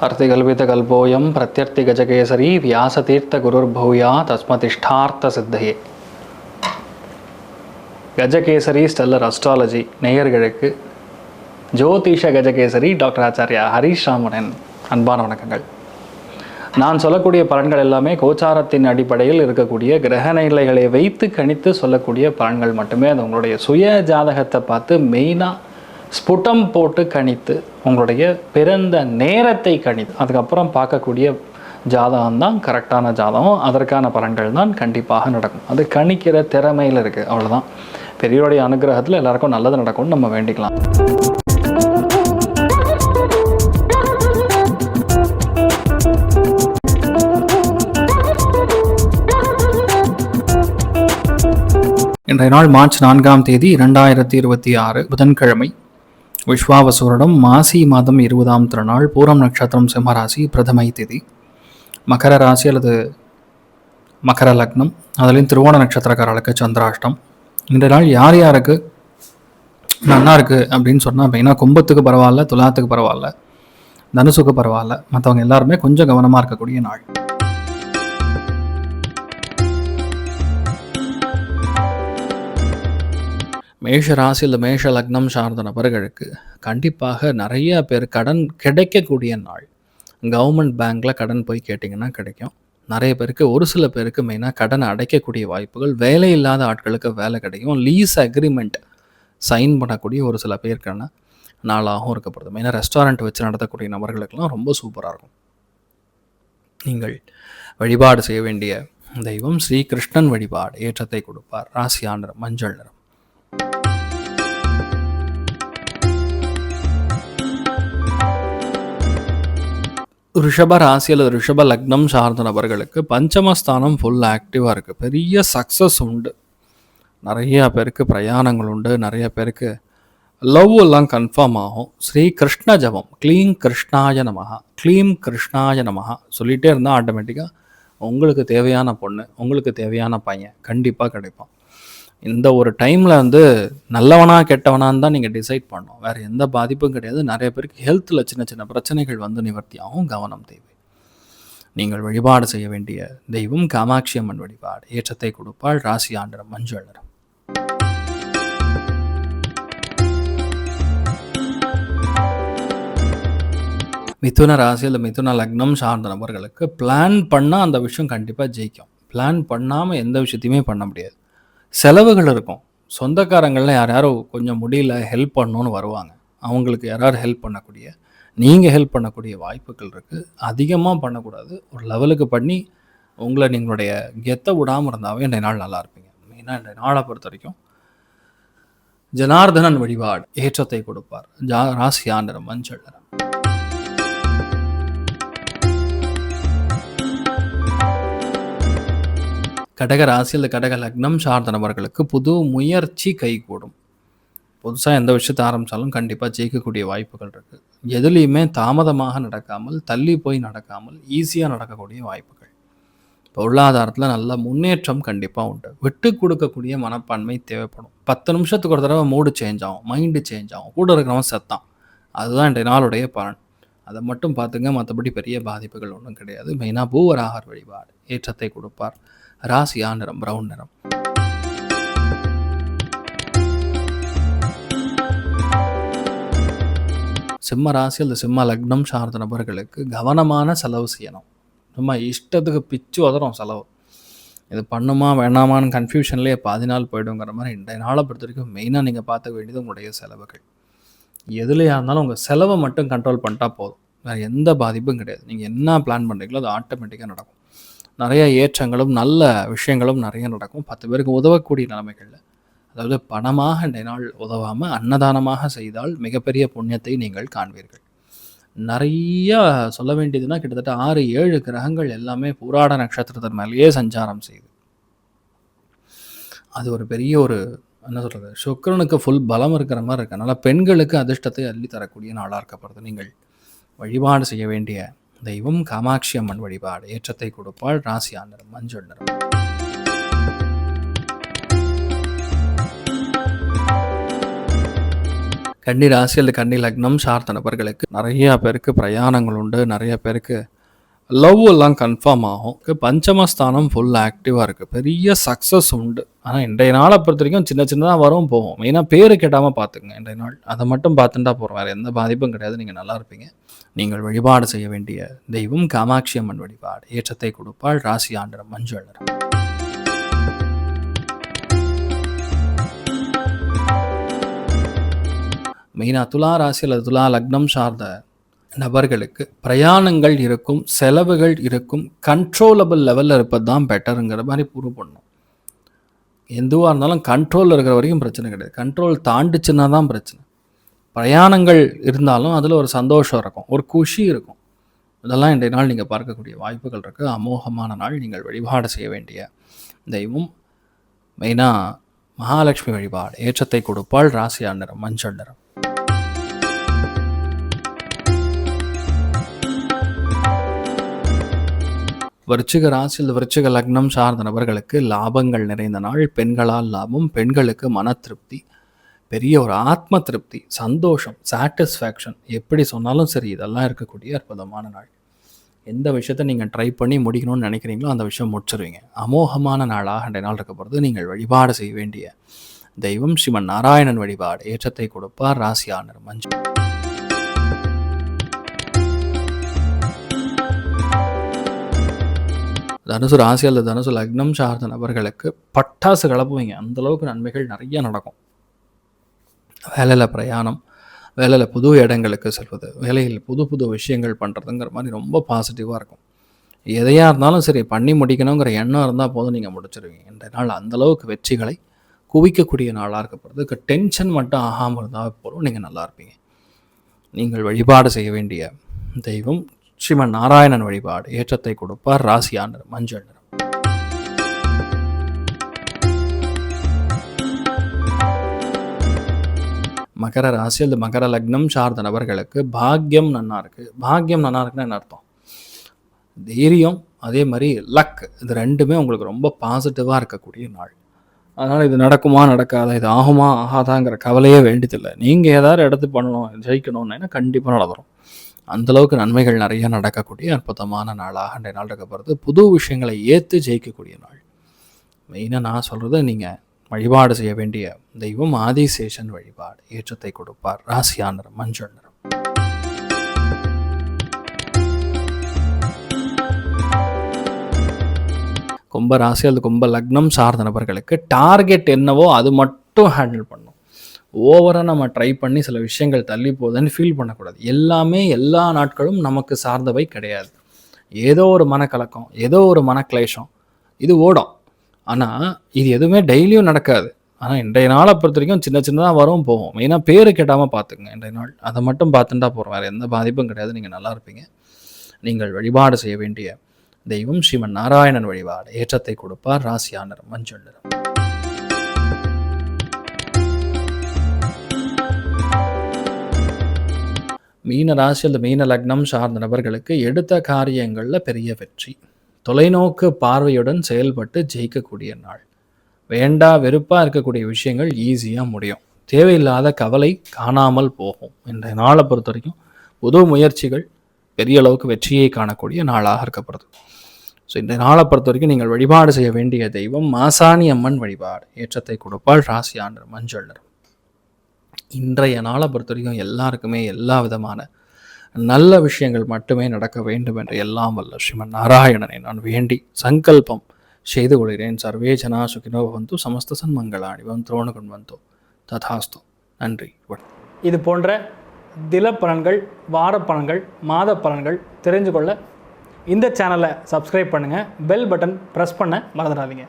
अर्तिकल्पितकल्पोऽयं प्रत्यर्थिगजकेसरी व्यासतीर्थगुरुर्भूया तस्मतिष्ठार्थ सिद्धये. Gajakesari stellar astrology நேயர்களுக்கு ஜோதிஷ Gajakesari doctor Acharya Harish ராமனின் அன்பான வணக்கங்கள். நான் சொல்லக்கூடிய பலன்கள் எல்லாமே கோச்சாரத்தின் அடிப்படையில் இருக்கக்கூடிய கிரக நிலைகளை வைத்து கணித்து சொல்லக்கூடிய பலன்கள் மட்டுமே. அது உங்களுடைய சுய ஜாதகத்தை பார்த்து மெயினாக ஸ்புட்டம் போட்டு கணித்து உங்களுடைய பிறந்த நேரத்தை கணித்து அதுக்கப்புறம் பார்க்கக்கூடிய ஜாதகம் தான் கரெக்டான ஜாதகம். அதற்கான பலன்கள் தான் கண்டிப்பாக நடக்கும். அது கணிக்கிற திறமையில் இருக்குது, அவ்வளோதான். பெரியோருடைய அனுகிரகத்தில் எல்லாருக்கும் நல்லது நடக்கும்னு நம்ம வேண்டிக்கலாம். இன்றைய நாள் மார்ச் 4ஆம் தேதி 2026 புதன்கிழமை, விஸ்வாவசூரிடம் மாசி மாதம் 20ஆம் திருநாள், பூரம் நட்சத்திரம், சிம்மராசி, பிரதமை திதி, மகர ராசி அல்லது மகர லக்னம், அதுலேயும் திருவோண நட்சத்திரக்காரர்களுக்கு சந்திராஷ்டம். இந்த நாள் யார் யாருக்கு நல்லா இருக்குது அப்படின்னு சொன்னால், மெயினாக கும்பத்துக்கு பரவாயில்ல, துலாத்துக்கு பரவாயில்ல, தனுசுக்கு பரவாயில்ல, மற்றவங்க எல்லாருமே கொஞ்சம் கவனமாக இருக்கக்கூடிய நாள். மேஷ ராசி இல்லை மேஷ லக்னம் சார்ந்த நபர்களுக்கு கண்டிப்பாக நிறைய பேர் கடன் கிடைக்கக்கூடிய நாள். கவர்மெண்ட் பேங்க்கில் கடன் போய் கேட்டிங்கன்னா கிடைக்கும். நிறைய பேருக்கு, ஒரு சில பேருக்கு மெயினாக கடனை அடைக்கக்கூடிய வாய்ப்புகள், வேலை இல்லாத ஆட்களுக்கு வேலை கிடைக்கும், லீஸ் அக்ரிமெண்ட் சைன் பண்ணக்கூடிய ஒரு சில பேருக்கான நாளாகவும் இருக்கப்படுது. மெயினாக ரெஸ்டாரண்ட் வச்சு நடத்தக்கூடிய நபர்களுக்கெல்லாம் ரொம்ப சூப்பராக இருக்கும். நீங்கள் வழிபாடு செய்ய வேண்டிய தெய்வம் ஸ்ரீகிருஷ்ணன் வழிபாடு ஏற்றத்தை கொடுப்பார். ராசியான நிறம் மஞ்சள் நிறம். ரிஷப ராசி அல்லது ரிஷப லக்னம் சார்ந்த நபர்களுக்கு பஞ்சமஸ்தானம் ஃபுல் ஆக்டிவாக இருக்குது. பெரிய சக்ஸஸ் உண்டு. நிறையா பேருக்கு பிரயாணங்கள் உண்டு. நிறைய பேருக்கு லவ் எல்லாம் கன்ஃபார்ம் ஆகும். ஸ்ரீ கிருஷ்ண ஜபம், க்ளீம் கிருஷ்ணாய நமஹா, க்ளீம் கிருஷ்ணாய நமஹா சொல்லிகிட்டே இருந்தால் ஆட்டோமேட்டிக்காக உங்களுக்கு தேவையான பொண்ணு, உங்களுக்கு தேவையான பையன் கண்டிப்பாக கிடைப்பான். இந்த ஒரு டைமில் நல்லவனா கெட்டவனான்னு தான் நீங்கள் டிசைட் பண்ணணும். வேறு எந்த பாதிப்பும் கிடையாது. நிறைய பேருக்கு ஹெல்த்தில் சின்ன சின்ன பிரச்சனைகள் நிவர்த்தியாகவும் கவனம் தேவை. நீங்கள் வழிபாடு செய்ய வேண்டிய தெய்வம் காமாட்சி அம்மன் வழிபாடு ஏற்றத்தை கொடுப்பாள். ராசி ஆண்டரம் மஞ்சள் நிறம். மிதுன ராசி இல்லை மிதுன லக்னம் சார்ந்த நபர்களுக்கு பிளான் பண்ணால் அந்த விஷயம் கண்டிப்பாக ஜெயிக்கும். பிளான் பண்ணாமல் எந்த விஷயத்தையுமே பண்ண முடியாது. செலவுகள் இருக்கும். சொந்தக்காரங்களில் யாரோ கொஞ்சம் முடியல, ஹெல்ப் பண்ணணுன்னு வருவாங்க. அவங்களுக்கு யாராவது ஹெல்ப் பண்ணக்கூடிய, நீங்கள் ஹெல்ப் பண்ணக்கூடிய வாய்ப்புகள் இருக்குது. அதிகமாக பண்ணக்கூடாது. ஒரு லெவலுக்கு பண்ணி உங்களை நீங்களுடைய கெத்தை விடாமல் இருந்தாவே இன்றைய நாள் நல்லா இருப்பீங்க. மெயினாக இன்றைய நாளை பொறுத்த வரைக்கும் ஜனார்தனன் வழிபாடு ஏற்றத்தை கொடுப்பார். ராசியா நிறம் மஞ்சள் நிறம். கடக ராசி அல்லது கடக லக்னம் சார்ந்த நபர்களுக்கு புது முயற்சி கைகூடும். புதுசாக எந்த விஷயத்தை ஆரம்பித்தாலும் கண்டிப்பாக ஜெயிக்கக்கூடிய வாய்ப்புகள் இருக்குது. எதுலேயுமே தாமதமாக நடக்காமல், தள்ளி போய் நடக்காமல், ஈஸியாக நடக்கக்கூடிய வாய்ப்புகள். பொருளாதாரத்தில் நல்ல முன்னேற்றம் கண்டிப்பாக உண்டு. விட்டு கொடுக்கக்கூடிய மனப்பான்மை தேவைப்படும். 10 நிமிஷத்துக்கு ஒரு தடவை மூடு சேஞ்ச் ஆகும், மைண்டு சேஞ்ச் ஆகும், கூட இருக்கிறவன் செத்தான். அதுதான் இன்றைய நாளுடைய பலன். அதை மட்டும் பார்த்துங்க. மற்றபடி பெரிய பாதிப்புகள் ஒன்றும் கிடையாது. மெயினாக பூவராகர் வழிபாடு ஏற்றத்தை கொடுப்பார். ராசியா நிறம் பிரவுன் நிறம். சிம்ம ராசி அல்லது சிம்ம லக்னம் சார்ந்த நபர்களுக்கு கவனமான செலவு செய்யணும். நம்ம இஷ்டத்துக்கு பிச்சு உதறோம் செலவு. இது பண்ணுமா வேணாமான்னு கன்ஃபியூஷன்லேயே பாதி நாள் போய்டுங்கிற மாதிரி இன்றைய நாளை பொறுத்த வரைக்கும் மெயினாக நீங்கள் பார்க்க வேண்டியது உங்களுடைய செலவுகள். எதுலையாக இருந்தாலும் உங்கள் செலவை மட்டும் கண்ட்ரோல் பண்ணிட்டா போதும். வேறு எந்த பாதிப்பும் கிடையாது. நீங்கள் என்ன பிளான் பண்ணுறீங்களோ அது ஆட்டோமேட்டிக்காக நடக்கும். நிறைய ஏற்றங்களும் நல்ல விஷயங்களும் நிறைய நடக்கும். 10 பேருக்கு உதவக்கூடிய நிலைமைகளில், அதாவது பணமாக இன்றைய நாள் உதவாமல் அன்னதானமாக செய்தால் மிகப்பெரிய புண்ணியத்தை நீங்கள் காண்பீர்கள். நிறைய சொல்ல வேண்டியதுன்னா கிட்டத்தட்ட 6-7 கிரகங்கள் எல்லாமே பூராட நட்சத்திரத்தின் மேலேயே சஞ்சாரம் செய்யுது. அது ஒரு பெரிய ஒரு என்ன சொல்கிறது, சுக்கிரனுக்கு ஃபுல் பலம் இருக்கிற மாதிரி இருக்கு. அதனால் பெண்களுக்கு அதிர்ஷ்டத்தை அள்ளி தரக்கூடிய நாளாக இருக்கப்படுது. நீங்கள் வழிபாடு செய்ய வேண்டிய தெய்வம் காமாட்சி அம்மன் வழிபாடு ஏற்றத்தை கொடுப்பாள். ராசியா நிறம் மஞ்சள் நிறம். கன்னி ராசி அல்லது கன்னி லக்னம் சார்ந்த நபர்களுக்கு நிறையா பேருக்கு பிரயாணங்கள் உண்டு. நிறைய பேருக்கு லவ் எல்லாம் கன்ஃபார்ம் ஆகும். பஞ்சமஸ்தானம் ஃபுல் ஆக்டிவாக இருக்குது. பெரிய சக்ஸஸ் உண்டு. ஆனால் இன்றைய நாளை பொறுத்த வரைக்கும் சின்ன சின்னதாக வரும் போகும். மெயினாக பேர் கெட்டாமல் பார்த்துக்குங்க. இன்றைய நாள் அதை மட்டும் பார்த்துட்டா போகிறோம். வேறு எந்த பாதிப்பும் கிடையாது. நீங்கள் நல்லா இருப்பீங்க. நீங்கள் வழிபாடு செய்ய வேண்டிய தெய்வம் காமாட்சி அம்மன் வழிபாடு. ஏற்றத்தை கொடுப்பாள். ராசி ஆண்டரம் மஞ்சள் நிறம். மெயினாக துலா ராசி அல்லது துலா லக்னம் சார்ந்த நபர்களுக்கு பிரயாணங்கள் இருக்கும், செலவுகள் இருக்கும், கண்ட்ரோலபிள் லெவலில் இருப்பது தான் பெட்டருங்கிற மாதிரி ப்ரூவ் பண்ணணும். எதுவாக இருந்தாலும் கண்ட்ரோலில் இருக்கிற வரைக்கும் பிரச்சனை கிடையாது. கண்ட்ரோல் தாண்டிச்சுன்னா தான் பிரச்சனை. பிரயாணங்கள் இருந்தாலும் அதில் ஒரு சந்தோஷம் இருக்கும், ஒரு குஷி இருக்கும். இதெல்லாம் இன்றைய நாள் நீங்கள் பார்க்கக்கூடிய வாய்ப்புகள் இருக்குது. அமோகமான நாள். நீங்கள் வழிபாடு செய்ய வேண்டிய தெய்வம் மெயினாக மகாலட்சுமி வழிபாடு. ஏற்றத்தை கொடுப்பாள். ராசி நிறம் மஞ்சள் நிறம். விருச்சிக ராசி அல்லது விருச்சிக லக்னம் சார்ந்த நபர்களுக்கு லாபங்கள் நிறைந்த நாள். பெண்களால் லாபம், பெண்களுக்கு மன திருப்தி, பெரிய ஒரு ஆத்ம திருப்தி, சந்தோஷம், சாட்டிஸ்ஃபேக்ஷன், எப்படி சொன்னாலும் சரி, இதெல்லாம் இருக்கக்கூடிய அற்புதமான நாள். எந்த விஷயத்தை நீங்கள் ட்ரை பண்ணி முடிக்கணும்னு நினைக்கிறீங்களோ அந்த விஷயம் முடிச்சிருவீங்க. அமோகமான நாளாக இன்றைய நாள் இருக்க போகிறது. நீங்கள் வழிபாடு செய்ய வேண்டிய தெய்வம் ஸ்ரீமன் நாராயணன் வழிபாடு. ஏற்றத்தை கொடுப்பார். ராசி நிறம் மஞ்சள். தனுசு ராசி அல்லது தனுசு லக்னம் சார்ந்த நபர்களுக்கு பட்டாசு கிளப்புவீங்க. அந்தளவுக்கு நன்மைகள் நிறைய நடக்கும். வேலையில் பிரயாணம், வேலையில் புது இடங்களுக்கு செல்வது, வேலையில் புது புது விஷயங்கள் பண்ணுறதுங்கிற மாதிரி ரொம்ப பாசிட்டிவாக இருக்கும். எதையாக இருந்தாலும் சரி பண்ணி முடிக்கணுங்கிற எண்ணம் இருந்தால் போதும், நீங்கள் முடிச்சிருவீங்க. இன்றைய நாள் அந்தளவுக்கு வெற்றிகளை குவிக்கக்கூடிய நாளாக இருக்கப்படுறதுக்கு டென்ஷன் மட்டும் ஆகாமல் இருந்தால் போதும், நீங்கள் நல்லா இருப்பீங்க. நீங்கள் வழிபாடு செய்ய வேண்டிய தெய்வம் ஸ்ரீமன் நாராயணன் வழிபாடு. ஏற்றத்தை கொடுப்பார். ராசி நிறம் மஞ்சள் நிறம். மகர ராசி அல்லது மகர லக்னம் சார்ந்த நபர்களுக்கு பாக்கியம் நன்னா இருக்குது. பாக்கியம் நன்னா இருக்குன்னா என்ன அர்த்தம்? தைரியம், அதே மாதிரி லக், இது ரெண்டுமே உங்களுக்கு ரொம்ப பாசிட்டிவாக இருக்கக்கூடிய நாள். அதனால் இது நடக்குமா நடக்காதா, இது ஆகுமா ஆகாதாங்கிற கவலையே வேண்டியதில்லை. நீங்கள் ஏதாவது இடத்து பண்ணணும், ஜெயிக்கணும்னா கண்டிப்பாக நடந்துடும். அந்தளவுக்கு நன்மைகள் நிறைய நடக்கக்கூடிய அற்புதமான நாளாக இன்றைய நாள் இருக்க போகிறது. புது விஷயங்களை ஏற்று ஜெயிக்கக்கூடிய நாள். மெயினாக நான் சொல்கிறது, நீங்கள் வழிபாடு செய்ய வேண்டிய தெய்வம் ஆதிசேஷன் வழிபாடு. ஏற்றத்தை கொடுப்பார். ராசி நிறம் மஞ்சள் நிறம். கும்ப ராசி அல்லது கும்ப லக்னம் சார்ந்த நபர்களுக்கு டார்கெட் என்னவோ அது மட்டும் ஹேண்டில் பண்ணும். ஓவராக நம்ம ட்ரை பண்ணி சில விஷயங்கள் தள்ளி போகுதுன்னு ஃபீல் பண்ணக்கூடாது. எல்லாமே எல்லா நாட்களும் நமக்கு சார்ந்தவை கிடையாது. ஏதோ ஒரு மனக்கலக்கம், ஏதோ ஒரு மனக்லேஷம், இது ஓடும். ஆனால் இது எதுவுமே டெய்லியும் நடக்காது. ஆனால் இன்றைய நாளை பொறுத்த வரைக்கும் சின்ன சின்னதாக வரும் போகும். மெயினாக பேர் கெட்டாமல் பார்த்துக்குங்க. இன்றைய நாள் அதை மட்டும் பார்த்துட்டா போகிறோம். வேறு எந்த பாதிப்பும் கிடையாது. நீங்கள் நல்லா இருப்பீங்க. நீங்கள் வழிபாடு செய்ய வேண்டிய தெய்வம் ஸ்ரீமன் நாராயணன் வழிபாடு. ஏற்றத்தை கொடுப்பார். ராசி நிறம் மஞ்சள் நிறம். மீன ராசி அல்லது மீன லக்னம் சார்ந்த நபர்களுக்கு எடுத்த காரியங்களில் பெரிய வெற்றி, தொலைநோக்கு பார்வையுடன் செயல்பட்டு ஜெயிக்கக்கூடிய நாள். வேண்டா வெறுப்பாக இருக்கக்கூடிய விஷயங்கள் ஈஸியாக முடியும். தேவையில்லாத கவலை காணாமல் போகும். இன்றைய நாளை பொறுத்த வரைக்கும் புது முயற்சிகள் பெரிய அளவுக்கு வெற்றியை காணக்கூடிய நாளாக இருக்கப்படுது. ஸோ இன்றைய நாளை பொறுத்த வரைக்கும் நீங்கள் வழிபாடு செய்ய வேண்டிய தெய்வம் மாசாணி அம்மன் வழிபாடு. ஏற்றத்தை கொடுப்பாள். ராசி நிறம் மஞ்சள் நிறம். இன்றைய நாளை பொறுத்த வரைக்கும் எல்லாருக்குமே எல்லா விதமான நல்ல விஷயங்கள் மட்டுமே நடக்க வேண்டும் என்று எல்லாம் வல்ல ஸ்ரீமன் நாராயணனை நான் வேண்டி சங்கல்பம் செய்து கொள்கிறேன். சர்வே ஜனா சுகினோ பவந்து, சமஸ்த சன்மங்களாணி பவந்து, திரோணகுண்வந்தோ ததாஸ்து. நன்றி. இது போன்ற தில பலன்கள், வார பலன்கள், மாத பலன்கள் தெரிஞ்சு கொள்ள இந்த சேனலை சப்ஸ்கிரைப் பண்ணுங்கள். பெல் பட்டன் ப்ரெஸ் பண்ண மறந்துடாதீங்க.